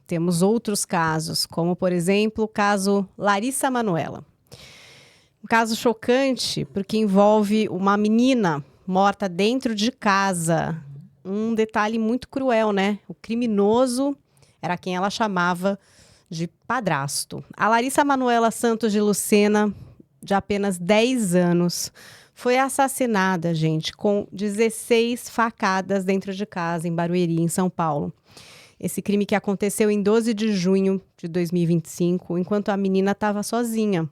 temos outros casos, como, por exemplo, o caso Larissa Manoela. Um caso chocante, porque envolve uma menina morta dentro de casa. Um detalhe muito cruel, né? O criminoso era quem ela chamava de padrasto. A Larissa Manoela Santos de Lucena, de apenas 10 anos, foi assassinada, gente, com 16 facadas dentro de casa, em Barueri, em São Paulo. Esse crime que aconteceu em 12 de junho de 2025, enquanto a menina estava sozinha.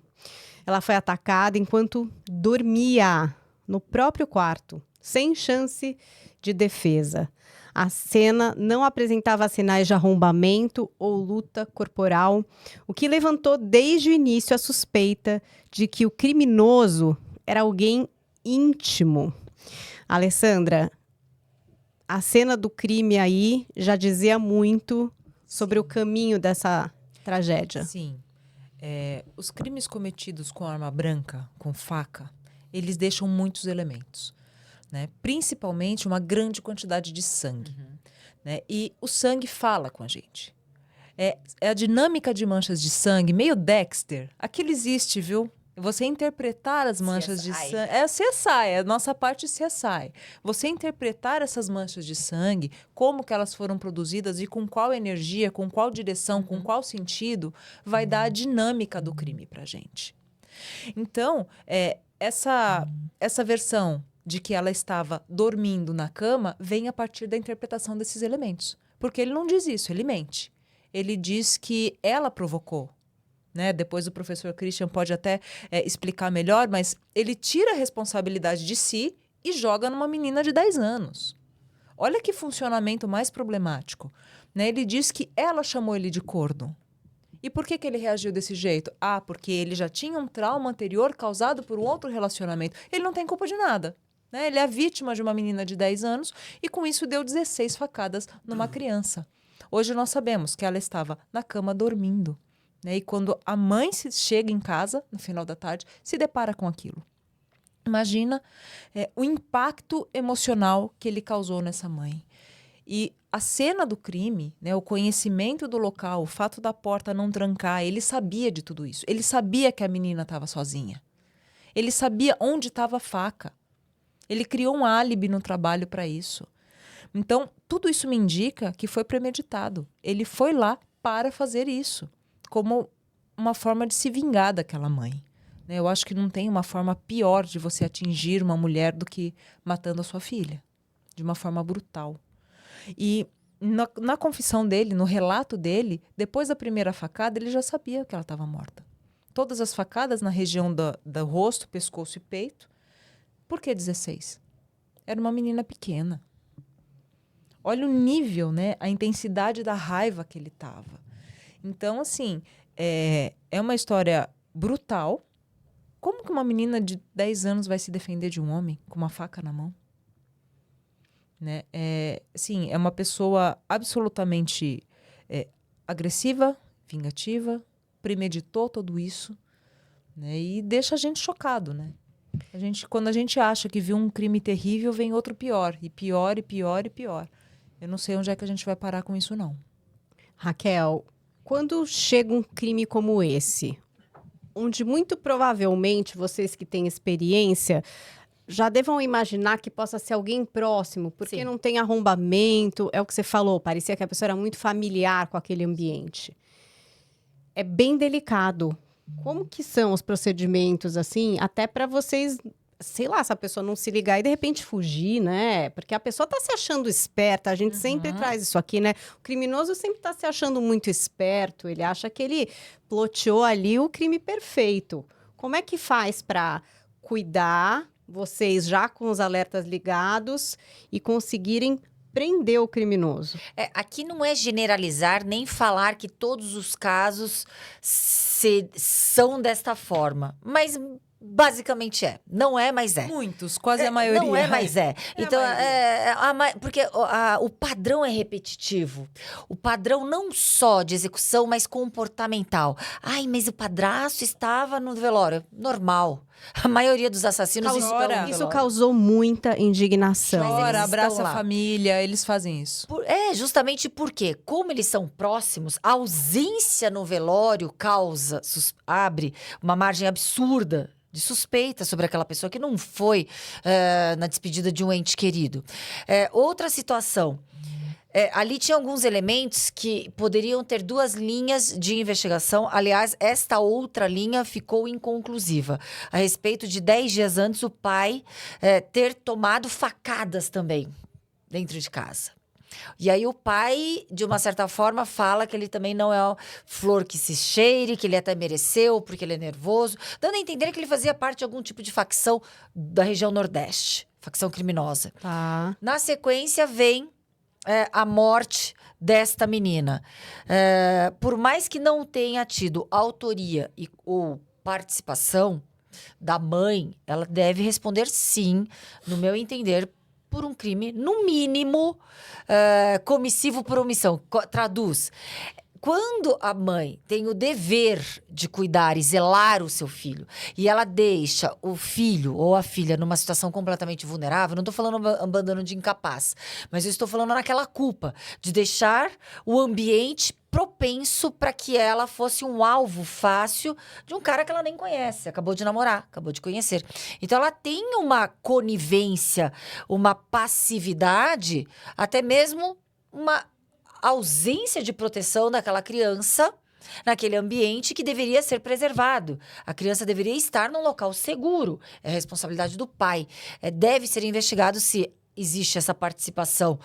Ela foi atacada enquanto dormia no próprio quarto, sem chance de defesa. A cena não apresentava sinais de arrombamento ou luta corporal, o que levantou desde o início a suspeita de que o criminoso era alguém íntimo. Alessandra, a cena do crime aí já dizia muito sobre o caminho dessa tragédia. Sim. Os crimes cometidos com arma branca, com faca, eles deixam muitos elementos, né? Principalmente uma grande quantidade de sangue. Né? E o sangue fala com a gente. É a dinâmica de manchas de sangue, meio Dexter. Aquilo existe, viu? Você interpretar as manchas de sangue. É CSI, é a nossa parte CSI. Você interpretar essas manchas de sangue, como que elas foram produzidas e com qual energia, com qual direção, com qual sentido, vai dar a dinâmica do crime pra gente. Então, essa versão de que ela estava dormindo na cama vem a partir da interpretação desses elementos. Porque ele não diz isso, ele mente. Ele diz que ela provocou. Né? Depois o professor Christian pode até explicar melhor, mas ele tira a responsabilidade de si e joga numa menina de 10 anos. Olha que funcionamento mais problemático. Né? Ele diz que ela chamou ele de corno. E por que ele reagiu desse jeito? Ah, porque ele já tinha um trauma anterior causado por um outro relacionamento. Ele não tem culpa de nada. Né? Ele é a vítima de uma menina de 10 anos e com isso deu 16 facadas numa criança. Hoje nós sabemos que ela estava na cama dormindo. Né? E quando a mãe chega em casa, no final da tarde, se depara com aquilo. Imagina o impacto emocional que ele causou nessa mãe. E a cena do crime, né, o conhecimento do local, o fato da porta não trancar, ele sabia de tudo isso. Ele sabia que a menina estava sozinha. Ele sabia onde estava a faca. Ele criou um álibi no trabalho para isso. Então, tudo isso me indica que foi premeditado. Ele foi lá para fazer isso, como uma forma de se vingar daquela mãe. Né? Eu acho que não tem uma forma pior de você atingir uma mulher do que matando a sua filha, de uma forma brutal. E na confissão dele, no relato dele, depois da primeira facada, ele já sabia que ela estava morta. Todas as facadas na região do rosto, pescoço e peito. Por que 16? Era uma menina pequena. Olha o nível, né? A intensidade da raiva que ele estava. Então, assim, é uma história brutal. Como que uma menina de 10 anos vai se defender de um homem com uma faca na mão? Né? Sim, é uma pessoa absolutamente agressiva, vingativa, premeditou tudo isso, né? E deixa a gente chocado, né? Quando a gente acha que viu um crime terrível, vem outro pior, e pior, e pior, e pior. Eu não sei onde é que a gente vai parar com isso, não. Raquel, quando chega um crime como esse, onde muito provavelmente vocês que têm experiência já devam imaginar que possa ser alguém próximo, porque Sim. não tem arrombamento, é o que você falou, parecia que a pessoa era muito familiar com aquele ambiente. É bem delicado. Como que são os procedimentos, assim, até para vocês, sei lá, se a pessoa não se ligar e de repente fugir, né? Porque a pessoa tá se achando esperta, a gente sempre traz isso aqui, né? O criminoso sempre tá se achando muito esperto, ele acha que ele ploteou ali o crime perfeito. Como é que faz para cuidar, vocês já com os alertas ligados e conseguirem prender o criminoso? Aqui não é generalizar nem falar que todos os casos são desta forma, mas Basicamente é. Não é, mas é. Muitos, quase a maioria. Não é, mas é. Então, porque o padrão é repetitivo. O padrão não só de execução, mas comportamental. Ai, mas o padrasto estava no velório. Normal. A maioria dos assassinos estão no velório. Isso causou muita indignação. Chora, abraça estão lá. a família, eles fazem isso. Justamente porque, como eles são próximos, a ausência no velório abre uma margem absurda de suspeita sobre aquela pessoa que não foi na despedida de um ente querido. Outra situação. Ali tinha alguns elementos que poderiam ter 2 linhas de investigação. Aliás, esta outra linha ficou inconclusiva. A respeito de 10 dias antes, o pai ter tomado facadas também dentro de casa. E aí o pai, de uma certa forma, fala que ele também não é flor que se cheire, que ele até mereceu, porque ele é nervoso, dando a entender que ele fazia parte de algum tipo de facção da região Nordeste, facção criminosa. Tá. Na sequência, vem a morte desta menina. Por mais que não tenha tido autoria ou participação da mãe, ela deve responder sim, no meu entender, por um crime, no mínimo, comissivo por omissão. Traduz. Quando a mãe tem o dever de cuidar e zelar o seu filho, e ela deixa o filho ou a filha numa situação completamente vulnerável, não estou falando abandono de incapaz, mas eu estou falando naquela culpa de deixar o ambiente propenso para que ela fosse um alvo fácil de um cara que ela nem conhece, acabou de namorar, acabou de conhecer. Então ela tem uma conivência, uma passividade, até mesmo uma ausência de proteção daquela criança naquele ambiente que deveria ser preservado. A criança deveria estar num local seguro. É responsabilidade do pai. Deve ser investigado se existe essa participação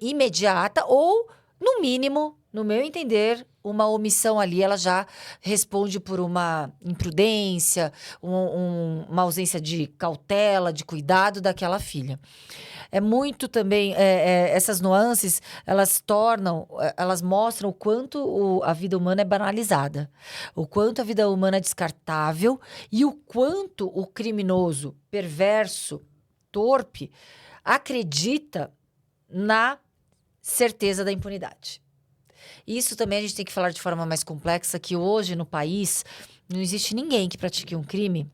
imediata ou, no mínimo, no meu entender, uma omissão ali, ela já responde por uma imprudência, uma ausência de cautela, de cuidado daquela filha. É muito também, essas nuances, elas mostram o quanto a vida humana é banalizada, o quanto a vida humana é descartável e o quanto o criminoso, perverso, torpe, acredita na certeza da impunidade. Isso também a gente tem que falar de forma mais complexa, que hoje no país não existe ninguém que pratique um crime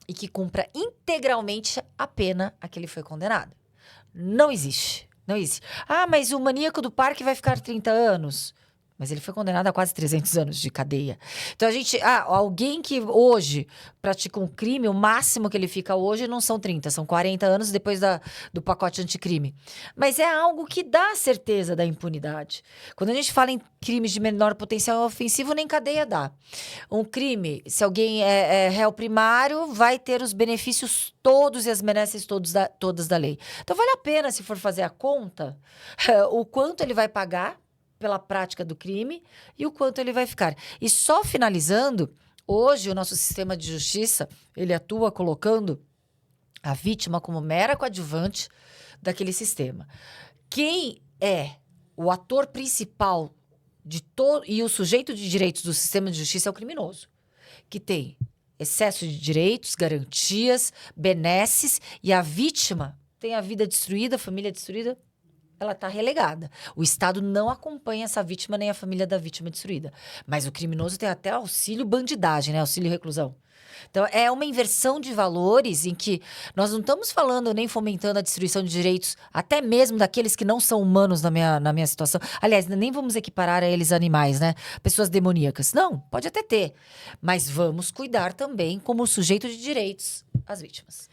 e que cumpra integralmente a pena a que ele foi condenado. Não existe. Não existe. Ah, mas o maníaco do parque vai ficar 30 anos. Mas ele foi condenado a quase 300 anos de cadeia. Então, alguém que hoje pratica um crime, o máximo que ele fica hoje não são 30, são 40 anos depois do pacote anticrime. Mas é algo que dá certeza da impunidade. Quando a gente fala em crimes de menor potencial ofensivo, nem cadeia dá. Um crime, se alguém é réu primário, vai ter os benefícios todos e as benesses todas da lei. Então, vale a pena, se for fazer a conta, o quanto ele vai pagar pela prática do crime e o quanto ele vai ficar. E só finalizando, hoje o nosso sistema de justiça, ele atua colocando a vítima como mera coadjuvante daquele sistema. Quem é o ator principal de todo e o sujeito de direitos do sistema de justiça é o criminoso, que tem excesso de direitos, garantias, benesses, e a vítima tem a vida destruída, a família destruída, ela está relegada. O Estado não acompanha essa vítima nem a família da vítima destruída. Mas o criminoso tem até auxílio bandidagem, né? Auxílio reclusão. Então, é uma inversão de valores em que nós não estamos falando nem fomentando a destruição de direitos, até mesmo daqueles que não são humanos na minha situação. Aliás, nem vamos equiparar a eles animais, né? Pessoas demoníacas. Não, pode até ter. Mas vamos cuidar também como sujeito de direitos às vítimas.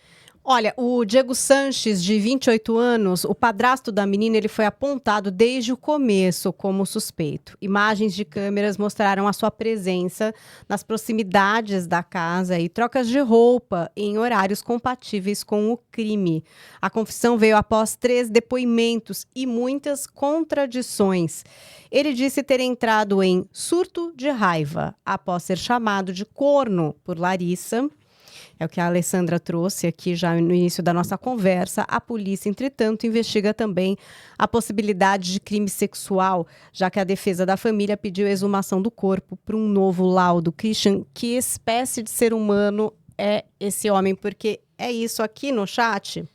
Olha, o Diego Sanches, de 28 anos, o padrasto da menina, ele foi apontado desde o começo como suspeito. Imagens de câmeras mostraram a sua presença nas proximidades da casa e trocas de roupa em horários compatíveis com o crime. A confissão veio após 3 depoimentos e muitas contradições. Ele disse ter entrado em surto de raiva após ser chamado de corno por Larissa. É o que a Alessandra trouxe aqui já no início da nossa conversa. A polícia, entretanto, investiga também a possibilidade de crime sexual, já que a defesa da família pediu a exumação do corpo para um novo laudo. Christian, que espécie de ser humano é esse homem, porque é isso aqui no chat.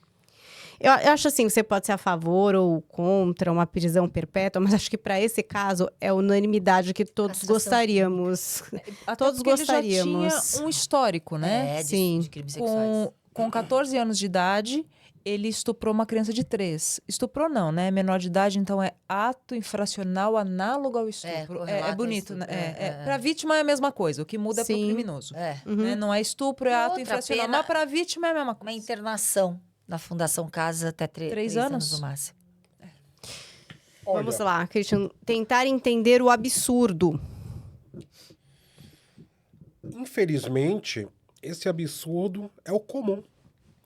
Eu acho assim, você pode ser a favor ou contra uma prisão perpétua, mas acho que para esse caso é unanimidade que todos Cassação. gostaríamos. Até Todos porque ele já gostaríamos. tinha um histórico, né? Sim. De crimes sexuais. Com 14 anos de idade, ele estuprou uma criança de 3. Estuprou não, né? Menor de idade, então é ato infracional análogo ao estupro. correlato É ao bonito, estupro. né? Para a vítima é a mesma coisa, o que muda é para o Sim. criminoso. Uhum. Né? Não é estupro, é ato Outra infracional. pena- Mas para a vítima é a mesma Uma coisa. internação na Fundação Casa até 3 anos no máximo. Vamos lá, Christian. Tentar entender o absurdo. Infelizmente, esse absurdo é o comum.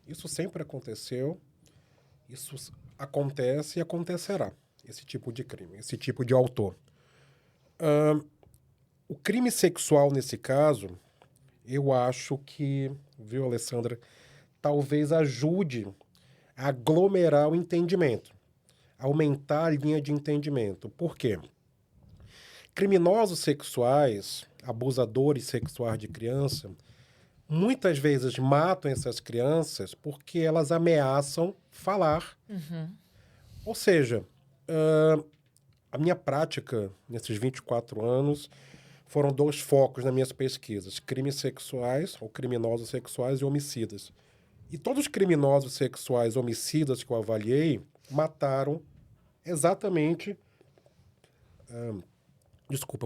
Isso sempre aconteceu, isso acontece e acontecerá. Esse tipo de crime, esse tipo de autor. O crime sexual, nesse caso, eu acho que, viu, Alessandra, talvez ajude a aglomerar o entendimento, aumentar a linha de entendimento. Por quê? Criminosos sexuais, abusadores sexuais de criança, muitas vezes matam essas crianças porque elas ameaçam falar. Ou seja, a minha prática nesses 24 anos foram 2 focos nas minhas pesquisas: crimes sexuais, ou criminosos sexuais e homicidas. E todos os criminosos sexuais homicidas que eu avaliei mataram exatamente,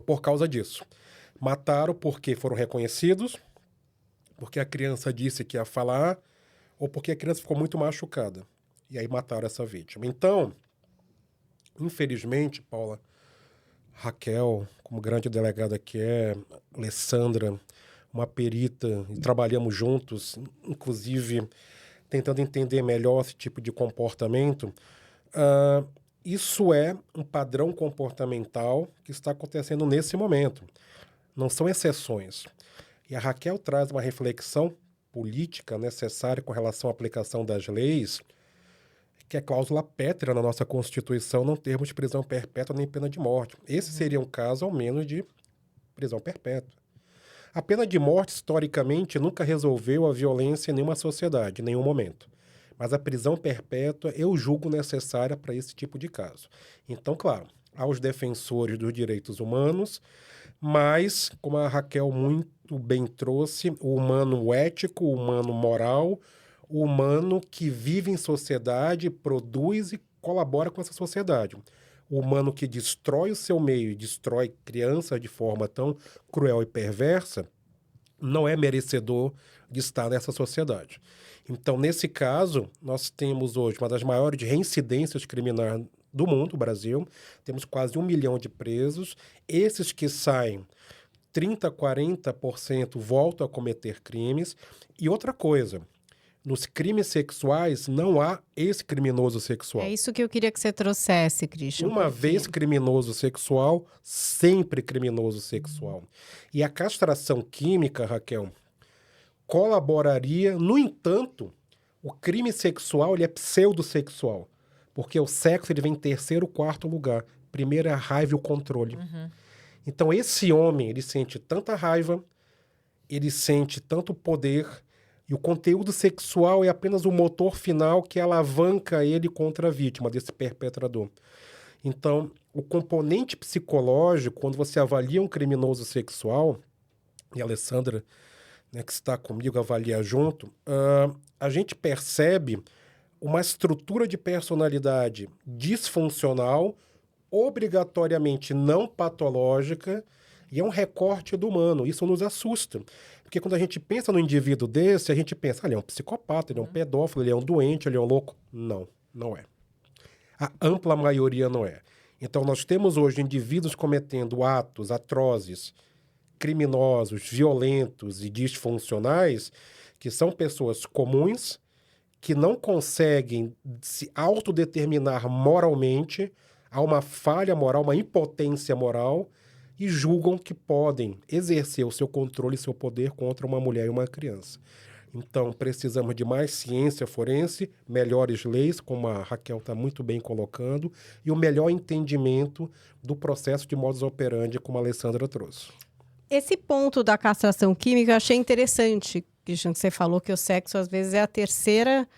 por causa disso. Mataram porque foram reconhecidos, porque a criança disse que ia falar, ou porque a criança ficou muito machucada. E aí mataram essa vítima. Então, infelizmente, Paula, Raquel, como grande delegada que é, Alessandra, uma perita, e trabalhamos juntos, inclusive tentando entender melhor esse tipo de comportamento, isso é um padrão comportamental que está acontecendo nesse momento. Não são exceções. E a Raquel traz uma reflexão política necessária com relação à aplicação das leis, que é cláusula pétrea na nossa Constituição, não termos prisão perpétua nem pena de morte. Esse seria um caso, ao menos, de prisão perpétua. A pena de morte, historicamente, nunca resolveu a violência em nenhuma sociedade, em nenhum momento. Mas a prisão perpétua eu julgo necessária para esse tipo de caso. Então, claro, há os defensores dos direitos humanos, mas, como a Raquel muito bem trouxe, o humano ético, o humano moral, o humano que vive em sociedade, produz e colabora com essa sociedade. O humano que destrói o seu meio e destrói crianças de forma tão cruel e perversa, não é merecedor de estar nessa sociedade. Então, nesse caso, nós temos hoje uma das maiores reincidências criminais do mundo, o Brasil. Temos quase 1 milhão de presos. Esses que saem, 30%, 40% voltam a cometer crimes. E outra coisa, nos crimes sexuais não há ex-criminoso sexual. É isso que eu queria que você trouxesse, Christian. Uma vez criminoso sexual, sempre criminoso sexual. E a castração química, Raquel, colaboraria. No entanto, o crime sexual ele é pseudossexual, porque o sexo ele vem em terceiro, quarto lugar. Primeiro é a raiva e o controle. Então, esse homem, ele sente tanta raiva, ele sente tanto poder, e o conteúdo sexual é apenas o motor final que alavanca ele contra a vítima desse perpetrador. Então, o componente psicológico, quando você avalia um criminoso sexual, e a Alessandra, né, que está comigo, avalia junto, a gente percebe uma estrutura de personalidade disfuncional, obrigatoriamente não patológica, e é um recorte do humano. Isso nos assusta. Porque quando a gente pensa no indivíduo desse, a gente pensa, ele é um psicopata, ele é um pedófilo, ele é um doente, ele é um louco. Não, não é. A ampla maioria não é. Então, nós temos hoje indivíduos cometendo atos atrozes, criminosos, violentos e disfuncionais, que são pessoas comuns, que não conseguem se autodeterminar moralmente, há uma falha moral, uma impotência moral, e julgam que podem exercer o seu controle e seu poder contra uma mulher e uma criança. Então, precisamos de mais ciência forense, melhores leis, como a Raquel está muito bem colocando, e o melhor entendimento do processo de modus operandi, como a Alessandra trouxe. Esse ponto da castração química eu achei interessante, Christian, que você falou que o sexo às vezes é a terceira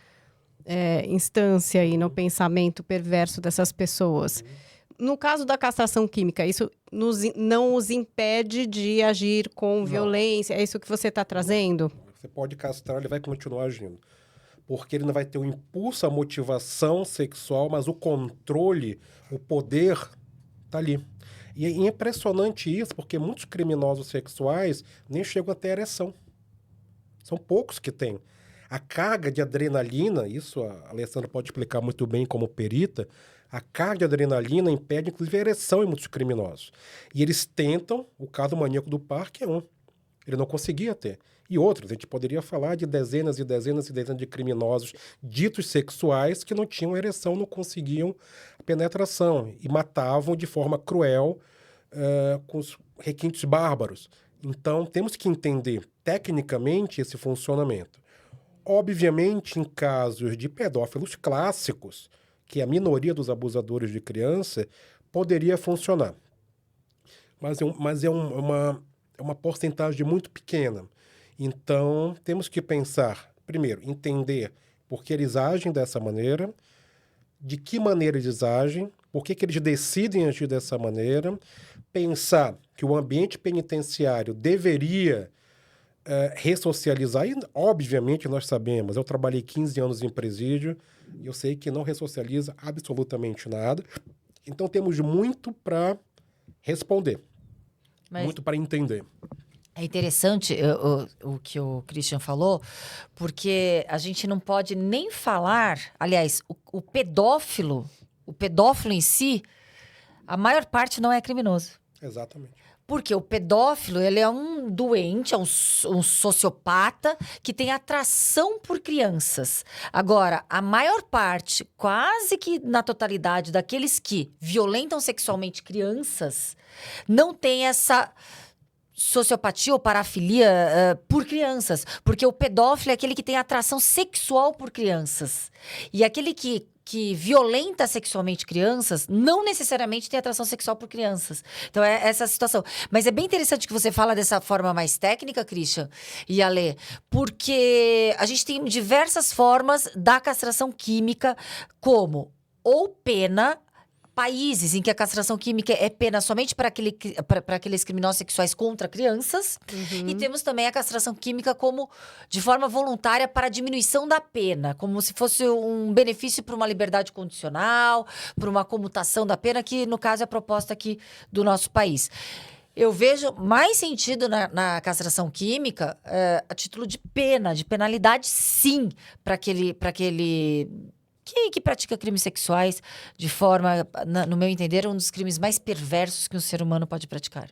instância aí no pensamento perverso dessas pessoas. No caso da castração química, isso não os impede de agir com violência? É isso que você está trazendo? Você pode castrar, ele vai continuar agindo. Porque ele não vai ter o impulso, a motivação sexual, mas o controle, o poder está ali. E é impressionante isso, porque muitos criminosos sexuais nem chegam a ter ereção. São poucos que têm. A carga de adrenalina, isso a Alessandra pode explicar muito bem como perita, a carga de adrenalina impede, inclusive, a ereção em muitos criminosos. E eles tentam, o caso maníaco do parque é um. Ele não conseguia ter. E outros, a gente poderia falar de dezenas e dezenas e dezenas de criminosos ditos sexuais que não tinham ereção, não conseguiam a penetração e matavam de forma cruel, com os requintes bárbaros. Então, temos que entender tecnicamente esse funcionamento. Obviamente, em casos de pedófilos clássicos, que é a minoria dos abusadores de criança, poderia funcionar. Mas é uma porcentagem muito pequena. Então, temos que pensar, primeiro, entender por que eles agem dessa maneira, de que maneira eles agem, por que eles decidem agir dessa maneira, pensar que o ambiente penitenciário deveria ressocializar, e obviamente nós sabemos, eu trabalhei 15 anos em presídio, e eu sei que não ressocializa absolutamente nada, então temos muito para responder, muito para entender. É interessante o que o Christian falou, porque a gente não pode nem falar, aliás, o pedófilo em si, a maior parte não é criminoso. Exatamente. Porque o pedófilo, ele é um doente, é um sociopata que tem atração por crianças. Agora, a maior parte, quase que na totalidade daqueles que violentam sexualmente crianças, não tem essa sociopatia ou parafilia por crianças. Porque o pedófilo é aquele que tem atração sexual por crianças. E aquele que violenta sexualmente crianças, não necessariamente tem atração sexual por crianças. Então, é essa a situação. Mas é bem interessante que você fala dessa forma mais técnica, Christian e Alê, porque a gente tem diversas formas da castração química, como ou pena, países em que a castração química é pena somente para aqueles criminosos sexuais contra crianças. E temos também a castração química como de forma voluntária para diminuição da pena, como se fosse um benefício para uma liberdade condicional, para uma comutação da pena, que no caso é a proposta aqui do nosso país. Eu vejo mais sentido na castração química a título de pena, de penalidade, sim, para aquele que pratica crimes sexuais de forma, no meu entender, um dos crimes mais perversos que um ser humano pode praticar.